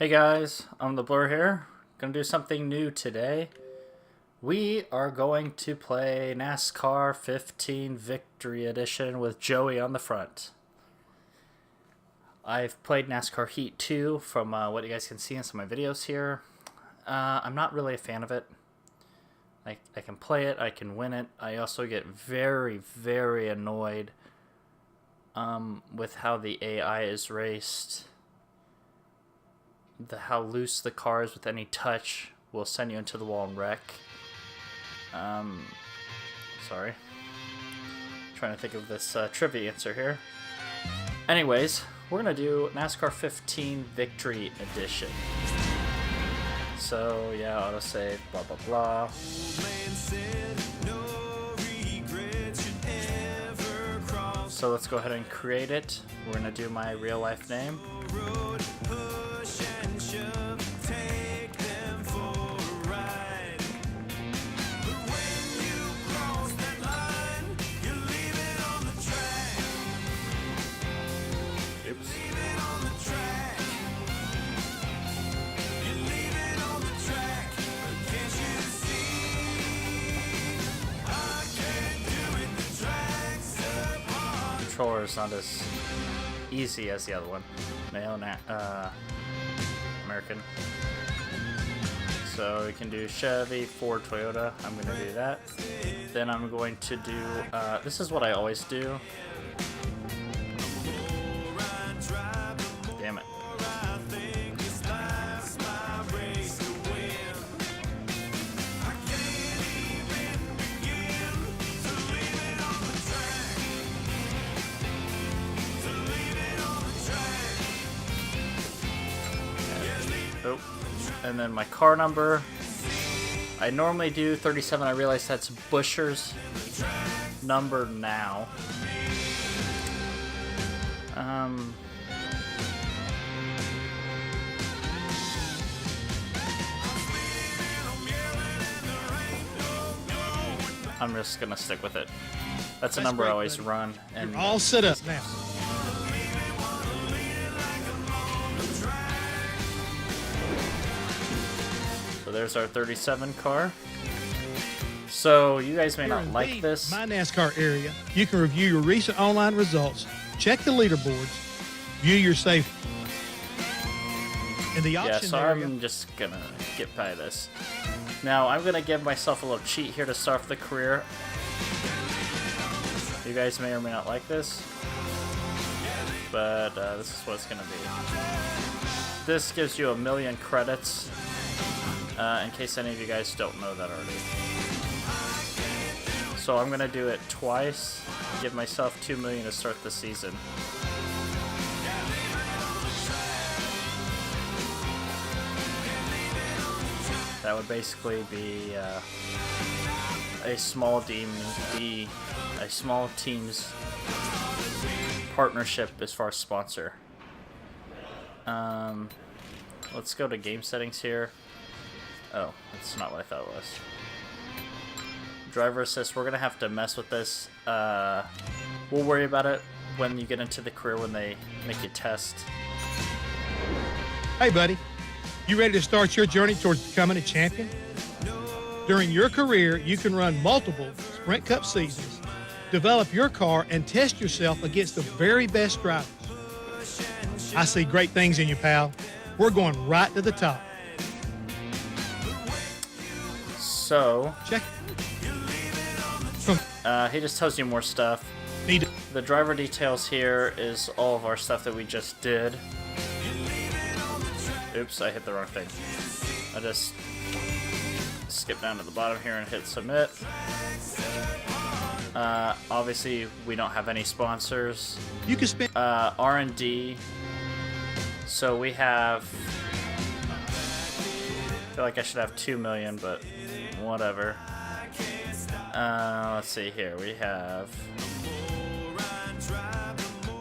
Hey guys, I'm the Blur here. Gonna do something new today. We are going to play NASCAR 15 Victory Edition with Joey on the front. I've played NASCAR Heat 2 from what you guys can see in some of my videos here. I'm not really a fan of it. I can play it, I can win it. I also get very, very annoyed with how the AI is raced. How loose the car is with any touch will send you into the wall and wreck. Sorry. Trying to think of this trivia answer here. Anyways, we're going to do NASCAR 15 Victory Edition. So, yeah, autosave, blah, blah, blah. So let's go ahead and create it. We're going to do my real life name. Controller is not as easy as the other one. American. So we can do Chevy, Ford, Toyota. I'm going to do that. Then I'm going to do, this is what I always do. Damn it. Oh, and then my car number. I normally do 37. I realize that's Busher's number now. I'm just gonna stick with it. That's a number I always run. And you're all set up now. There's our 37 car. So you guys may not like this. My NASCAR area, you can review your recent online results, check the leaderboards, view your safety. In the option yeah, so area, I'm just gonna get by this. Now I'm gonna give myself a little cheat here to start the career. You guys may or may not like this, but this is what it's gonna be. This gives you 1,000,000 credits. In case any of you guys don't know that already. So I'm going to do it twice, give myself 2,000,000 to start the season. That would basically be a small team's partnership as far as sponsor. Let's go to game settings here. Oh, that's not what I thought it was. Driver assist, we're going to have to mess with this. We'll worry about it when you get into the career when they make you test. Hey, buddy. You ready to start your journey towards becoming a champion? During your career, you can run multiple Sprint Cup seasons, develop your car, and test yourself against the very best drivers. I see great things in you, pal. We're going right to the top. So, check. He just tells you more stuff. The driver details here is all of our stuff that we just did. Oops, I hit the wrong thing. I just skip down to the bottom here and hit submit. Obviously, we don't have any sponsors. You can spend R&D. So we have. I feel like I should have 2,000,000, but whatever. Let's see here. We have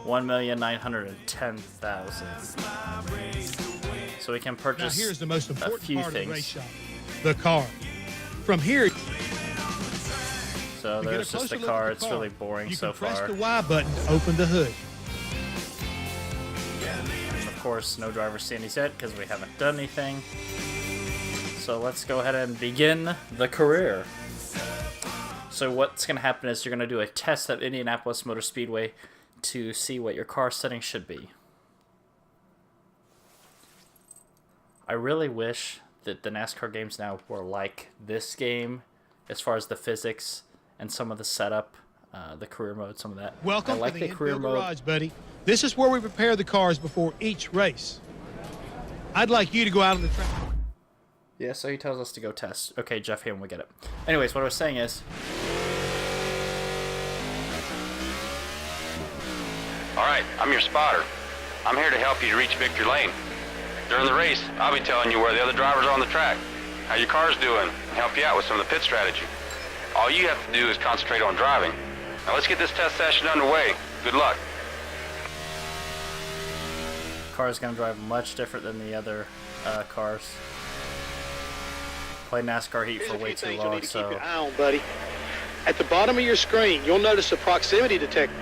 1,910,000. So we can purchase now here's the most important a few part things. Of the race shop, the car. From here, so there's just the car. It's really boring so far. You can press the Y button to open the hood. course, no driver standings yet because we haven't done anything. So let's go ahead and begin the career. So what's going to happen is you're going to do a test at Indianapolis Motor Speedway to see what your car settings should be. I really wish that the NASCAR games now were like this game as far as the physics and some of the setup, the career mode, some of that. Welcome I like to the career infield mode. garage, buddy. This is where we prepare the cars before each race. I'd like you to go out on the track. Yeah, so he tells us to go test. Okay, Jeff Hammond, we get it. Anyways, what I was saying is... Alright, I'm your spotter. I'm here to help you reach victory lane. During the race, I'll be telling you where the other drivers are on the track, how your car's doing, and help you out with some of the pit strategy. All you have to do is concentrate on driving. Now let's get this test session underway. Good luck. Car is going to drive much different than the other cars. Played NASCAR Heat for way too long, so... Keep your eye on, buddy. At the bottom of your screen, you'll notice a proximity detector.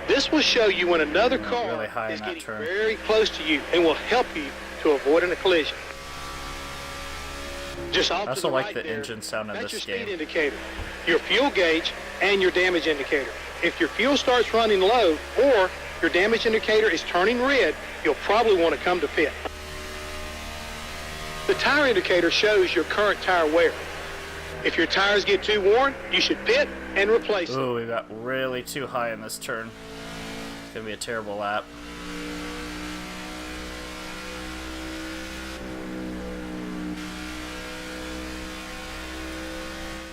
This will show you when another car really high is in that getting turn. very close to you and will help you to avoid a collision. Just off I also to the like right the there, engine sound in that's this your game. speed indicator, your fuel gauge, and your damage indicator. If your fuel starts running low or your damage indicator is turning red, you'll probably want to come to pit. The tire indicator shows your current tire wear. If your tires get too worn, you should pit and replace them. Ooh, we got really too high in this turn. It's going to be a terrible lap.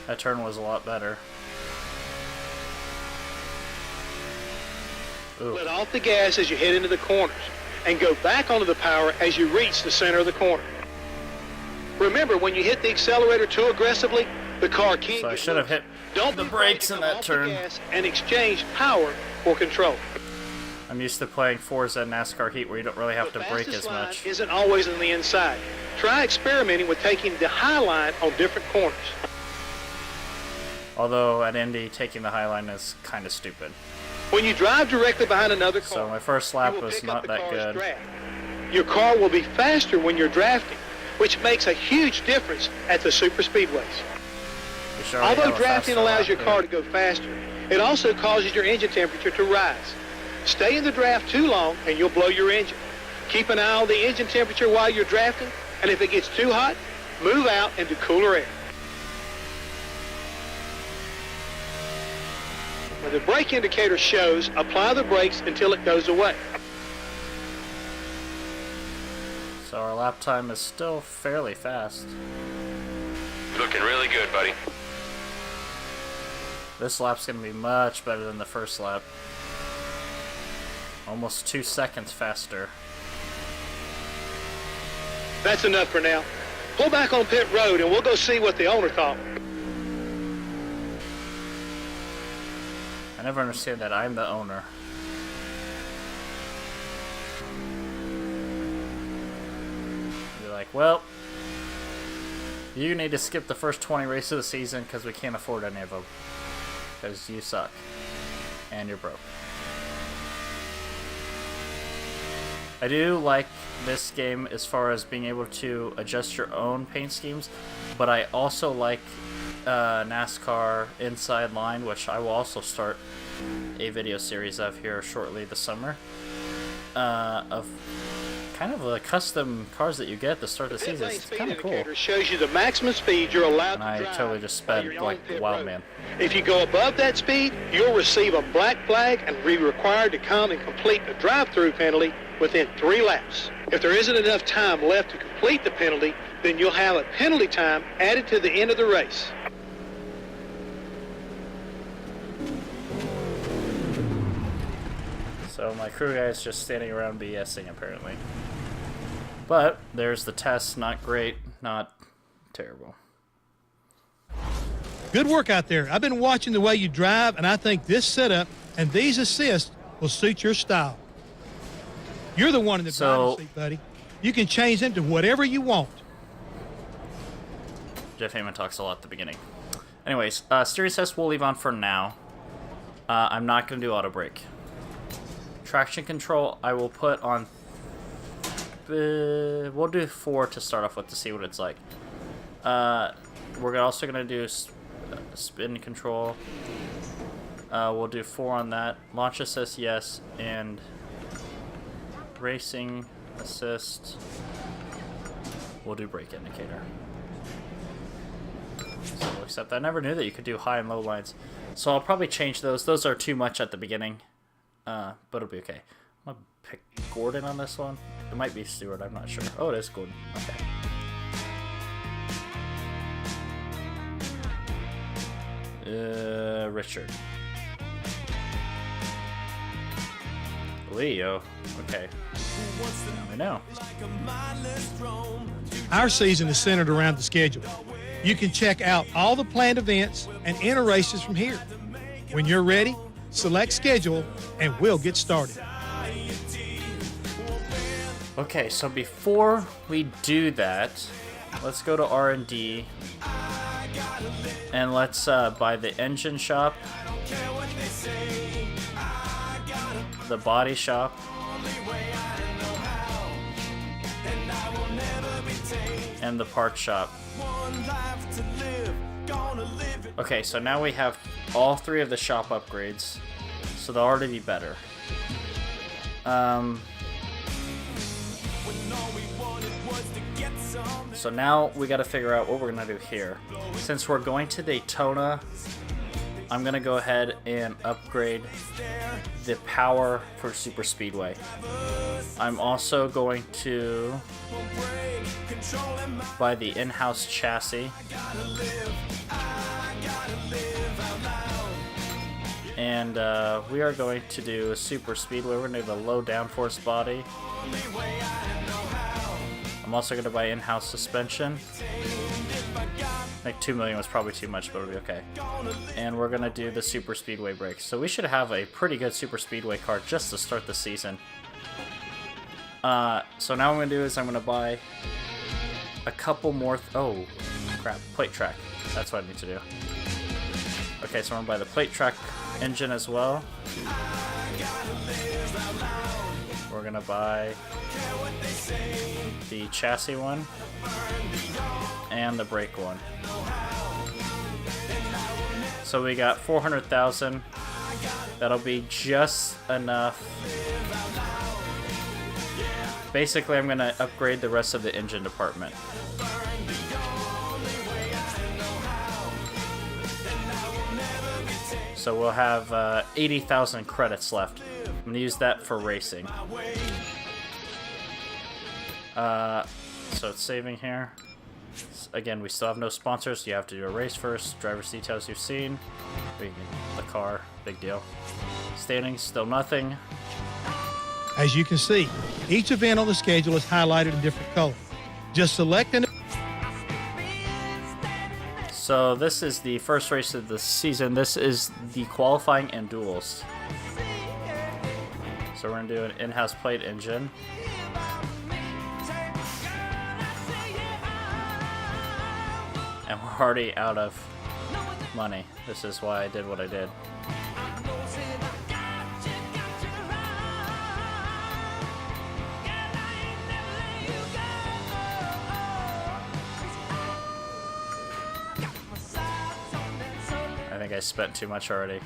That turn was a lot better. Ooh. Let off the gas as you head into the corners and go back onto the power as you reach the center of the corner. Remember, when you hit the accelerator too aggressively, the car can't So I get should have loose. hit Don't the be afraid brakes to in come that off turn. the gas and exchange power for control. I'm used to playing Forza and NASCAR Heat where you don't really have to The brake fastest as line much. isn't always on the inside. Try experimenting with taking the high line on different corners. Although at Indy, taking the high line is kind of stupid. When you drive directly behind another car, So my first you lap will was pick not up the that car's good. draft. Your car will be faster when you're drafting, which makes a huge difference at the super speedways. We should already Although have a drafting faster allows lap your there. car to go faster, it also causes your engine temperature to rise. Stay in the draft too long and you'll blow your engine. Keep an eye on the engine temperature while you're drafting, and if it gets too hot, move out into cooler air. When the brake indicator shows, apply the brakes until it goes away. So our lap time is still fairly fast. Looking really good, buddy. This lap's going to be much better than the first lap. Almost 2 seconds faster. That's enough for now. Pull back on pit road and we'll go see what the owner thought. I never understand that. I'm the owner. You're like, well, you need to skip the first 20 races of the season because we can't afford any of them. Because you suck. And you're broke. I do like this game as far as being able to adjust your own paint schemes, but I also like NASCAR Inside Line, which I will also start a video series of here shortly this summer, of kind of the custom cars that you get at the start of the season. It's kind of cool. Shows you the maximum speed you're allowed And to I drive totally just by sped your like own pit wild road. man. If you go above that speed, you'll receive a black flag and be required to come and complete the drive-through penalty within 3 laps. If there isn't enough time left to complete the penalty, then you'll have a penalty time added to the end of the race. So my crew guy is just standing around BSing apparently. But there's the test. Not great, not terrible. Good work out there. I've been watching the way you drive, and I think this setup and these assists will suit your style. You're the one in the driver's seat, buddy. You can change them to whatever you want. Jeff Hammond talks a lot at the beginning. Anyways, steering test we'll leave on for now. I'm not going to do auto brake. Traction control I will put on we'll do 4 to start off with to see what it's like. We're also gonna do spin control. We'll do 4 on that. Launch assist, yes, and racing assist. We'll do brake indicator. So we'll accept that. I never knew that you could do high and low lines. So I'll probably change those. Those are too much at the beginning, but it'll be okay. I'm gonna pick Gordon on this one. It might be Stewart, I'm not sure. Oh, it is Gordon. Okay. Richard. Leo. Okay. Now we know. Our season is centered around the schedule. You can check out all the planned events and enter races from here. When you're ready, select schedule and we'll get started. Okay, so before we do that, let's go to R&D and let's buy the engine shop, the body shop, and the parts shop. Okay, so now we have all 3 of the shop upgrades, so they'll already be better. So now we got to figure out what we're going to do here. Since we're going to Daytona, I'm going to go ahead and upgrade the power for Super Speedway. I'm also going to buy the in-house chassis. And we are going to do a Super Speedway. We're going to do the low downforce body. I'm also going to buy in-house suspension. Like 2 million was probably too much, but it'll be okay. And we're going to do the Super Speedway brakes. So we should have a pretty good Super Speedway car just to start the season. So now what I'm going to do is I'm going to buy a couple more... oh, crap. Plate track. That's what I need to do. Okay, so I'm going to buy the plate track engine as well. We're going to buy the chassis one and the brake one. So we got 400,000. That'll be just enough. Basically, I'm going to upgrade the rest of the engine department. So we'll have 80,000 credits left. I'm going to use that for racing. So it's saving here. Again, we still have no sponsors. You have to do a race first. Driver's details you've seen. The car, big deal. Standings, still nothing. As you can see, each event on the schedule is highlighted in different color. Just select an... So this is the first race of the season. This is the qualifying and duels. So we're going to do an in-house plate engine. And we're already out of money. This is why I did what I did. I think I spent too much already.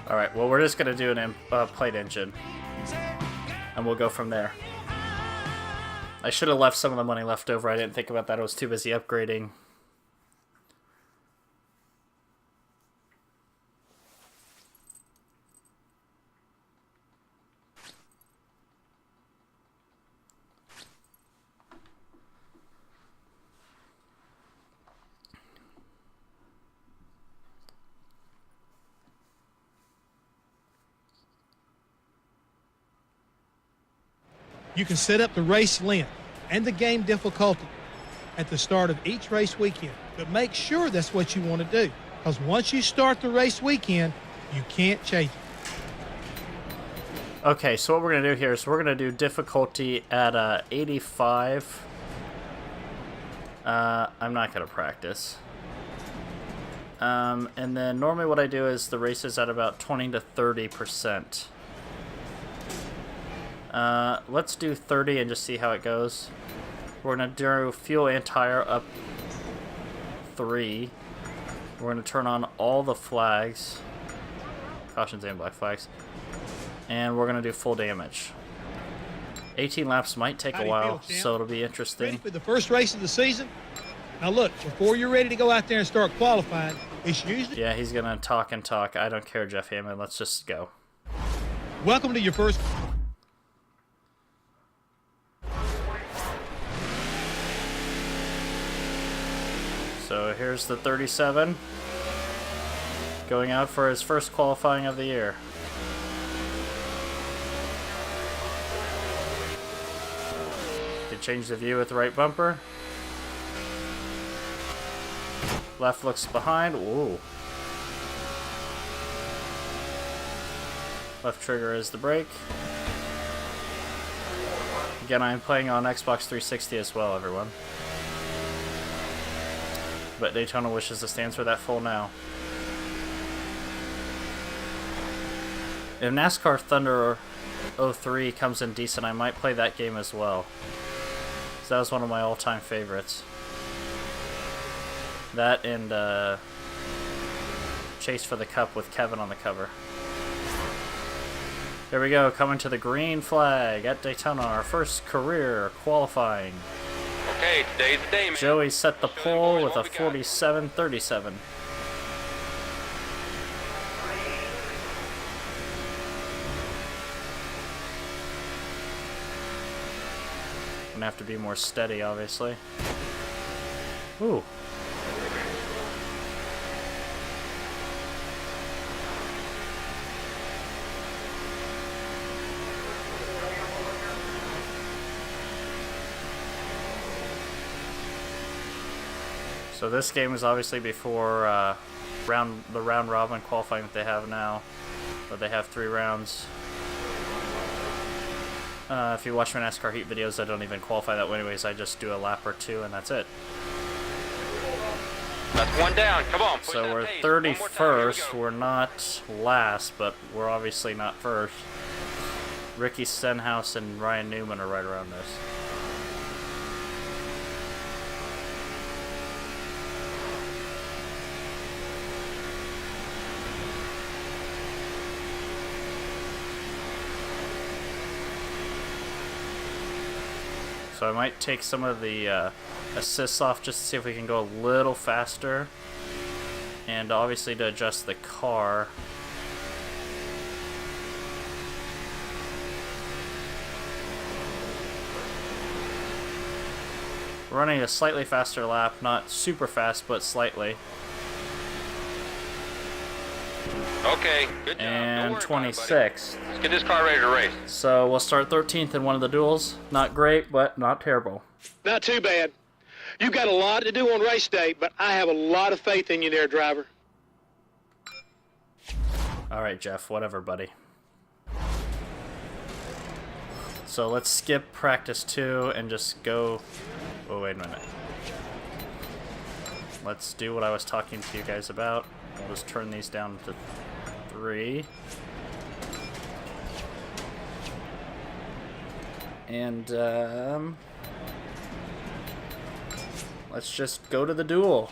Alright, well we're just going to do an plate engine. And we'll go from there. I should have left some of the money left over. I didn't think about that. I was too busy upgrading. You can set up the race length and the game difficulty at the start of each race weekend, but make sure that's what you want to do, because once you start the race weekend, you can't change it. Okay, so what we're going to do here is we're going to do difficulty at 85. I'm not going to practice. And then normally what I do is the race is at about 20 to 30%. Let's do 30 and just see how it goes. We're going to do fuel and tire up 3. We're going to turn on all the flags. Cautions and black flags. And we're going to do full damage. 18 laps might take a while, so it'll be interesting. Ready for the first race of the season? Now look, before you're ready to go out there and start qualifying, it's usually... Yeah, he's going to talk and talk. I don't care, Jeff Hammond. Let's just go. Welcome to your first... So here's the 37. Going out for his first qualifying of the year. Can change the view with the right bumper. Left looks behind. Ooh. Left trigger is the brake. Again, I'm playing on Xbox 360 as well, everyone. But Daytona wishes to stand for that full now. If NASCAR Thunder 03 comes in decent, I might play that game as well. So that was one of my all-time favorites. That and Chase for the Cup with Kevin on the cover. There we go, coming to the green flag at Daytona, our first career qualifying. Okay, today's the day, man. Joey set the pole with a 47.37. Gonna have to be more steady, obviously. Ooh. So this game is obviously before the round robin qualifying that they have now, but they have 3 rounds. If you watch my NASCAR Heat videos, I don't even qualify that way anyways. I just do a lap or 2 and that's it. That's one down. Come on. So we're 31st. We're not last, but we're obviously not first. Ricky Stenhouse and Ryan Newman are right around this. So I might take some of the assists off just to see if we can go a little faster. And obviously to adjust the car. We're running a slightly faster lap, not super fast, but slightly. Okay, good job. And 26. Let's get this car ready to race. So we'll start 13th in one of the duels. Not great, but not terrible. Not too bad. You've got a lot to do on race day, but I have a lot of faith in you there, driver. All right, Jeff, whatever, buddy. So let's skip practice 2 and just go... Oh, wait a minute. Let's do what I was talking to you guys about. We'll just turn these down to 3. And, let's just go to the duel.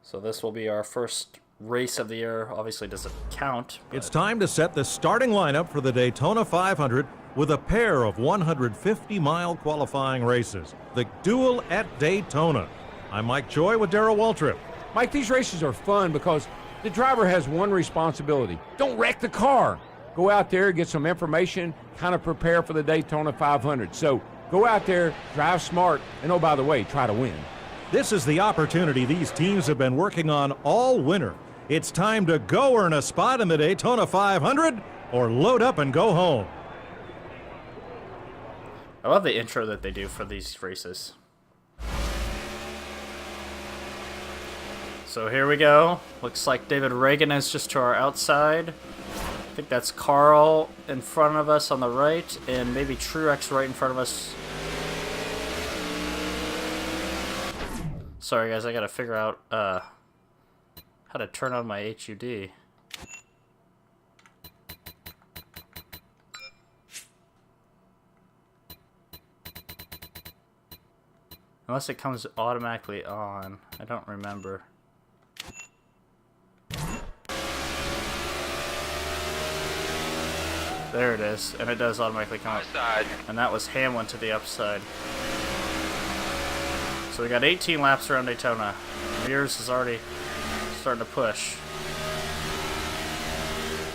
So this will be our first race of the year. Obviously doesn't count. It's time to set the starting lineup for the Daytona 500 with a pair of 150-mile qualifying races. The Duel at Daytona. I'm Mike Joy with Darrell Waltrip. Mike, these races are fun because the driver has one responsibility. Don't wreck the car. Go out there, get some information, kind of prepare for the Daytona 500. So go out there, drive smart, and oh, by the way, try to win. This is the opportunity these teams have been working on all winter. It's time to go earn a spot in the Daytona 500 or load up and go home. I love the intro that they do for these races. So here we go. Looks like David Reagan is just to our outside. I think that's Carl in front of us on the right, and maybe Truex right in front of us. Sorry guys, I gotta figure out how to turn on my HUD. Unless it comes automatically on. I don't remember. There it is, and it does automatically come up. And that was Hamlin to the upside. So we got 18 laps around Daytona. Mears is already starting to push.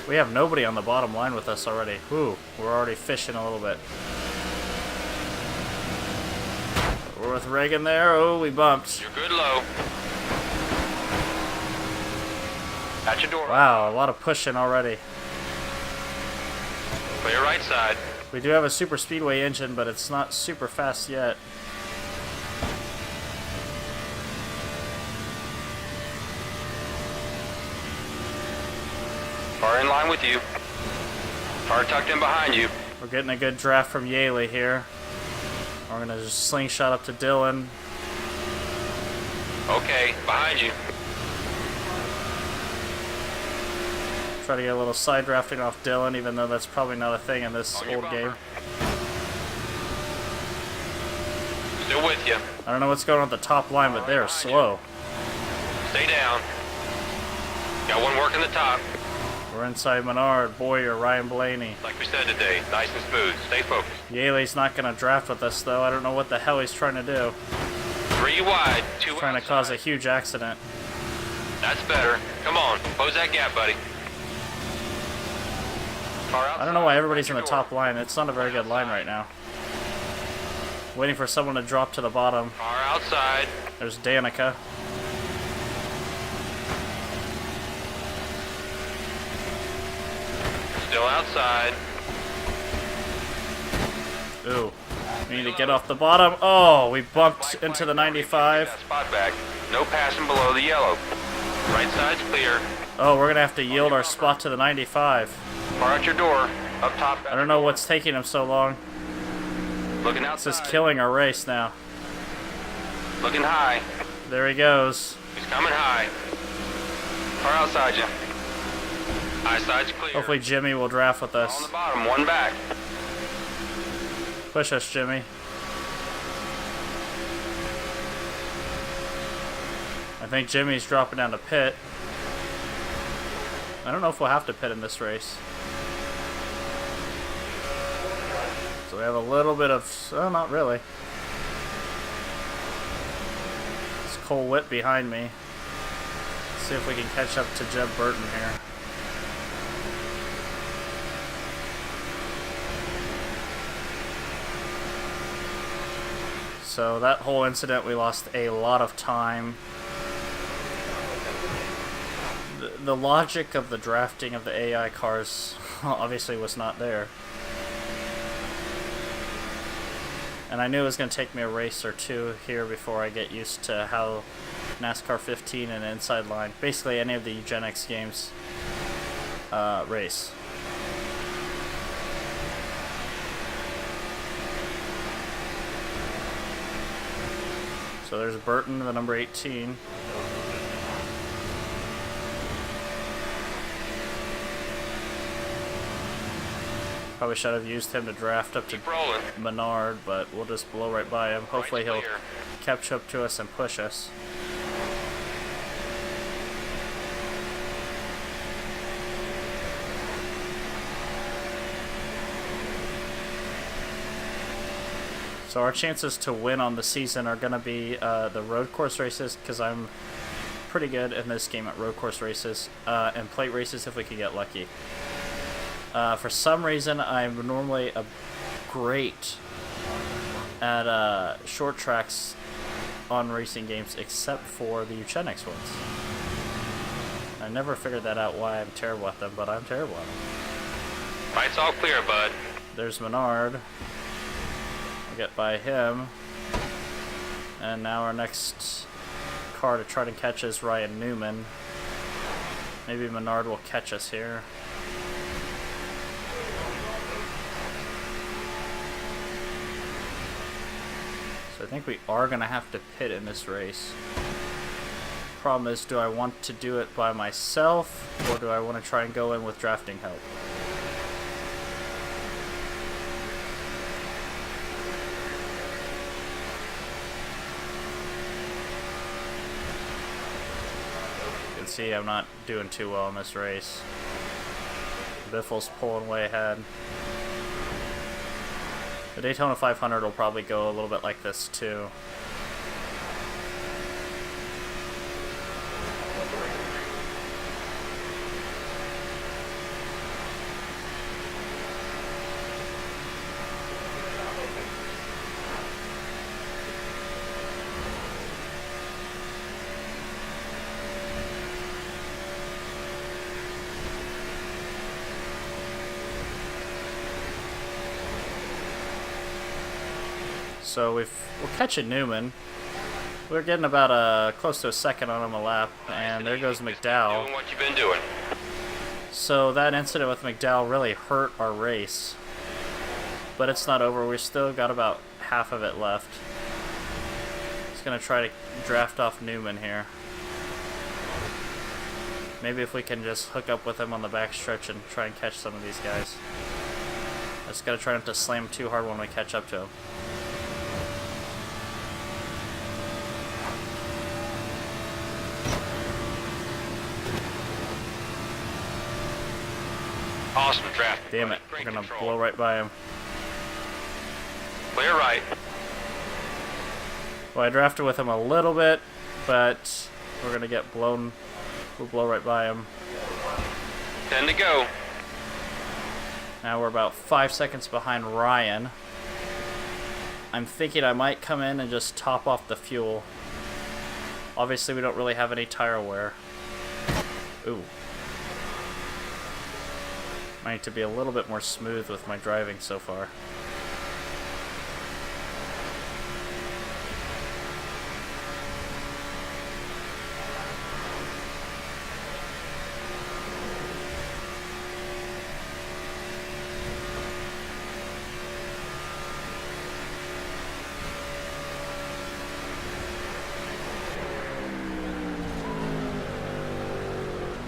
We have nobody on the bottom line with us already. Whew, we're already fishing a little bit. We're with Reagan there. Oh, we bumped. You're good low. At your door. Wow, a lot of pushing already. Clear right side. We do have a super speedway engine, but it's not super fast yet. Car in line with you. Car tucked in behind you. We're getting a good draft from Yaley here. We're gonna just slingshot up to Dylan. Okay, behind you. Try to get a little side drafting off Dylan, even though that's probably not a thing in this old game. Still with you. I don't know what's going on at the top line, but they're slow. Stay down. Got one working the top. We're inside Menard, Boyer, Ryan Blaney. Like we said today, nice and smooth. Stay focused. Yaley's not going to draft with us, though. I don't know what the hell he's trying to do. 3 wide, 2 Trying to cause a huge accident. That's better. Come on, close that gap, buddy. I don't know why everybody's in the top line. It's not a very good line right now. Waiting for someone to drop to the bottom. Car outside. There's Danica. Still outside. Ooh. We need to get off the bottom. Oh, we bumped into the 95. Spot back. No passing below the yellow. Right side's clear. Oh, we're going to have to yield our spot to the 95. Car at your door. Up top. I don't know what's taking him so long. Looking This outside. is killing our race now. Looking high. There he goes. He's coming high. Car outside you. High side's clear. Hopefully Jimmy will draft with On us. the bottom, one back. Push us, Jimmy. I think Jimmy's dropping down to pit. I don't know if we'll have to pit in this race. So we have a little bit of... Oh, not really. It's Cole Witt behind me. Let's see if we can catch up to Jeb Burton here. So that whole incident, we lost a lot of time. The logic of the drafting of the AI cars obviously was not there. And I knew it was going to take me a race or two here before I get used to how NASCAR 15 and Inside Line, basically any of the Eugenics games, race. So there's Burton, the number 18. Probably should have used him to draft up to Menard, but we'll just blow right by him. Hopefully he'll catch up to us and push us. So our chances to win on the season are going to be the road course races, because I'm pretty good in this game at road course races, and plate races if we can get lucky. For some reason, I'm normally great at short tracks on racing games, except for the Eugenics ones. I never figured that out, why I'm terrible at them, but I'm terrible at them. Fight's all clear, bud. There's Menard. We'll get by him. And now our next car to try to catch is Ryan Newman. Maybe Menard will catch us here. think we are going to have to pit in this race. Problem is, do I want to do it by myself, or do I want to try and go in with drafting help? You can see I'm not doing too well in this race. Biffle's pulling way ahead. The Daytona 500 will probably go a little bit like this too. So we're catching Newman. We're getting about close to a second on him a lap, and there goes McDowell. Doing what you've been doing. So that incident with McDowell really hurt our race, but it's not over. We've still got about half of it left. Just gonna try to draft off Newman here. Maybe if we can just hook up with him on the backstretch and try and catch some of these guys. I just gotta try not to slam him too hard when we catch up to him. Awesome draft. Damn it, we're gonna blow right by him. Clear right. Well, I drafted with him a little bit, but we're gonna get blown. We'll blow right by him. 10 to go. Now we're about 5 seconds behind Ryan. I'm thinking I might come in and just top off the fuel. Obviously, we don't really have any tire wear. Ooh. I need to be a little bit more smooth with my driving so far.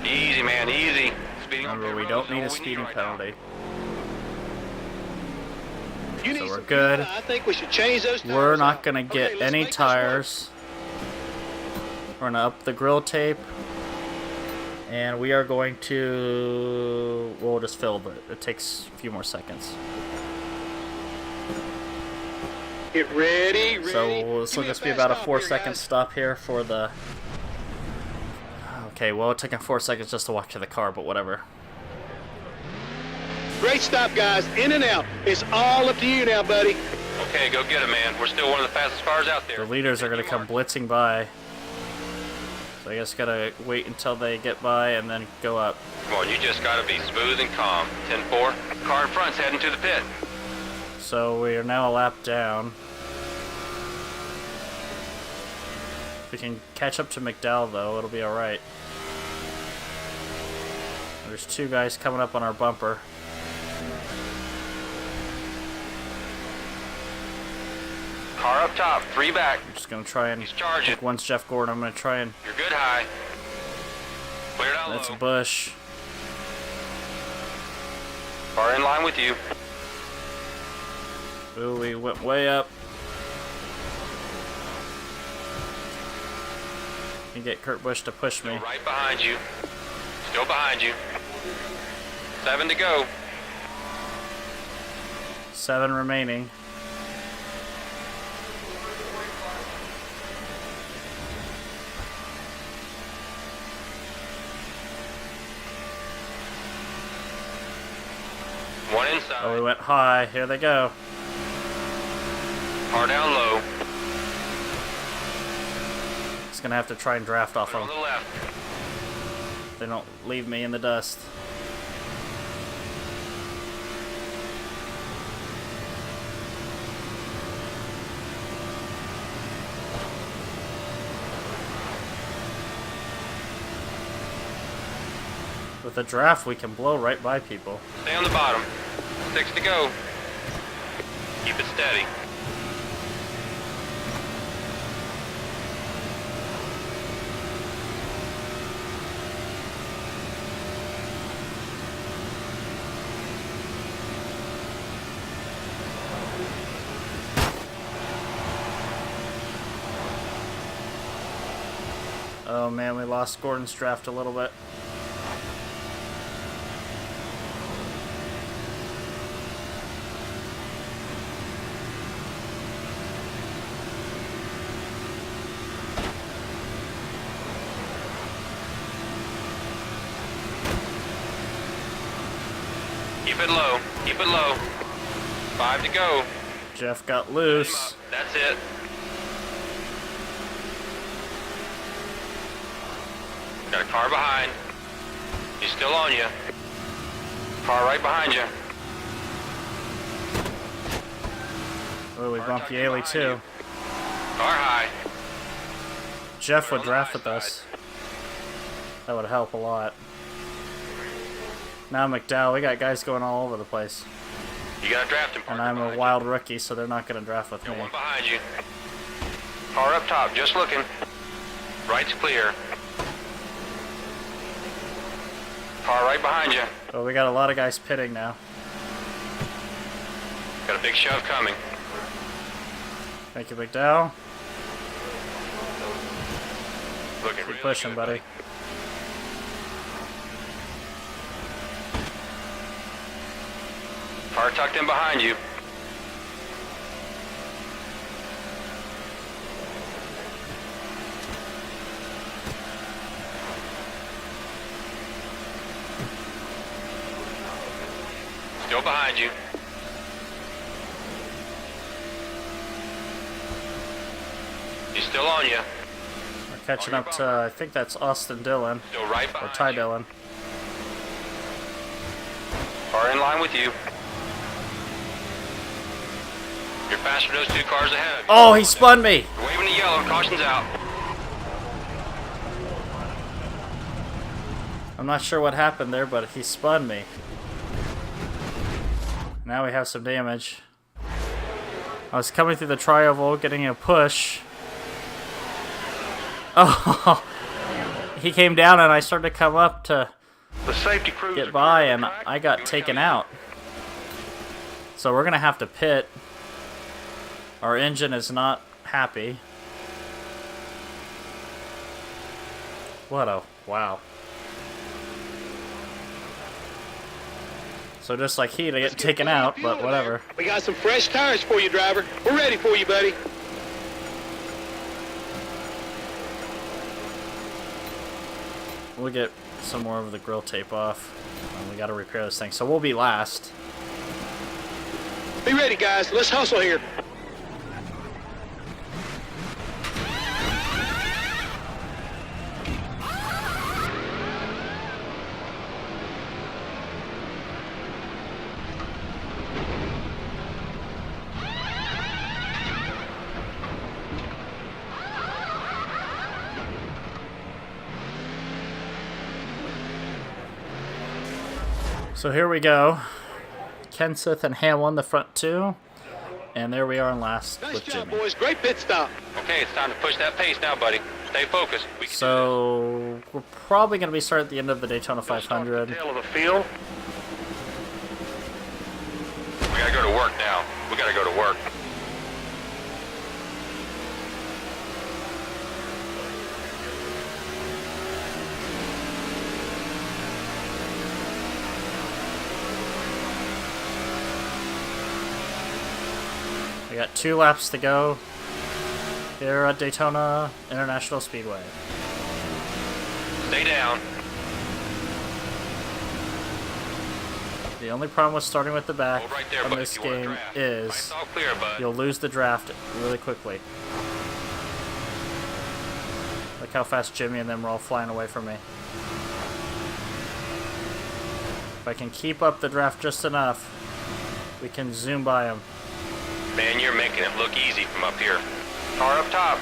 Easy, man, easy. Remember, we don't need a speeding penalty. You So need we're some good. I think we should change those tires. We're not out. gonna get Okay, let's any make this work. tires. We're gonna up the grill tape. And we are going to... We'll just fill it. It takes a few more seconds. Get ready. So this will just be about a 4-second stop here for the... Okay, well, it took him 4 seconds just to walk to the car, but whatever. Great stop, guys. In and out. It's all up to you now, buddy. Okay, go get him, man. We're still one of the fastest cars out there. The leaders are going to come blitzing by. So I guess gotta wait until they get by and then go up. Come on, you just gotta be smooth and calm. 10-4. Car in front's heading to the pit. So we are now a lap down. If we can catch up to McDowell, though, it'll be alright. There's 2 guys coming up on our bumper. Car up top, 3 back. I'm just gonna try and... He's charging. One's Jeff Gordon. I'm gonna try and... You're good high. Clear down That's low. Bush. Car in line with you. Ooh, we went way up. Can get Kurt Busch to push me. Still right behind you. Still behind you. 7 to go. 7 remaining. One inside. Oh, we went high. Here they go. Car down low. Just gonna have to try and draft off On them. the left. They don't leave me in the dust. With a draft, we can blow right by people. Stay on the bottom. 6 to go. Keep it steady. Oh man, we lost Gordon's draft a little bit. Keep it low. Keep it low. 5 to go. Jeff got loose. That's it. Got a car behind. He's still on you. Car right behind you. Oh, we bumped Yaley too. Car high. Jeff would draft with us. That would help a lot. Now McDowell, we got guys going all over the place. You got a drafting And partner I'm a behind wild rookie, so they're not going to draft with you. me. Got one behind you. Car up top, just looking. Right's clear. Car right behind you. Oh, we got a lot of guys pitting now. Got a big shove coming. Thank you, McDowell. Looking Keep really pushing, good, buddy. Car tucked in behind you. Still behind you. He's still on you. We're catching up to, I think that's Austin Dillon. Still right Or behind Ty you. Dillon. Car in line with you. You're faster than those two cars ahead of you. Oh, he spun me! You're waving the yellow. Caution's out. I'm not sure what happened there, but he spun me. Now we have some damage. I was coming through the tri-oval, getting a push. Oh, he came down and I started to come up to The safety crews get by, and I got taken out. So we're gonna have to pit. Our engine is not happy. What a wow. So just like Heat, I get taken out, but whatever. We got some fresh tires for you, driver. We're ready for you, buddy. We'll get some more of the grill tape off. And we gotta repair this thing. So we'll be last. Be ready, guys. Let's hustle here. So here we go. Kenseth and Hamlin, the front two. And there we are in last Nice with job, Jimmy. boys. Great pit stop. Okay, it's time to push that pace now, buddy. Stay focused. We can So we're probably going to be starting at the end of the Daytona do this. 500. Tail of the field. We gotta go to work now. We gotta go to work. We got 2 laps to go here at Daytona International Speedway. Stay down. The only problem with starting with the back Hold right there, on buddy. this You want a game draft. is Light's all clear, bud. you'll lose the draft really quickly. Look how fast Jimmy and them are all flying away from me. If I can keep up the draft just enough, we can zoom by them. Man, you're making it look easy from up here. Car up top.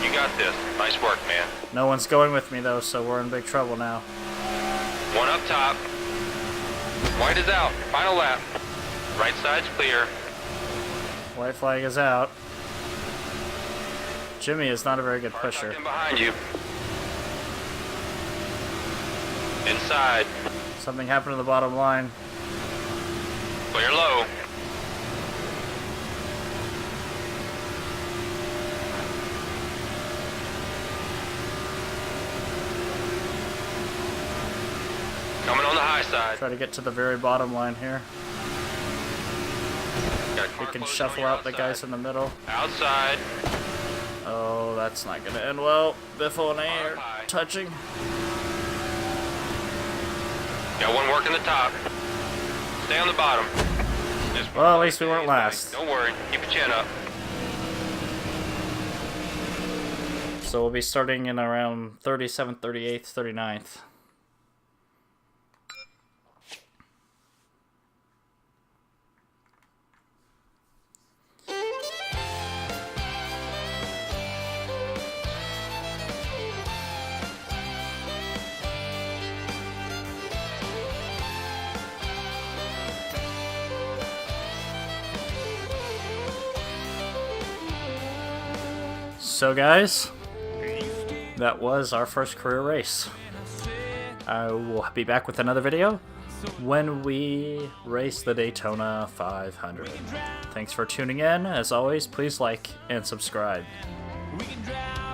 You got this. Nice work, man. No one's going with me though, so we're in big trouble now. One up top. White is out. Final lap. Right side's clear. White flag is out. Jimmy is not a very good Car pusher. tucked in behind you. Inside. Something happened to the bottom line. Clear low. Coming on the high side. Try to get to the very bottom line here. We can shuffle out the guys in the middle. Outside. Oh, that's not gonna end well. Biffle and A are touching. Got one working the top. Stay on the bottom. Well, at least we weren't last. Don't worry. Keep your chin up. So we'll be starting in around 37th, 38th, 39th. So guys, that was our first career race. I will be back with another video when we race the Daytona 500. Thanks for tuning in. As always, please like and subscribe. We can drive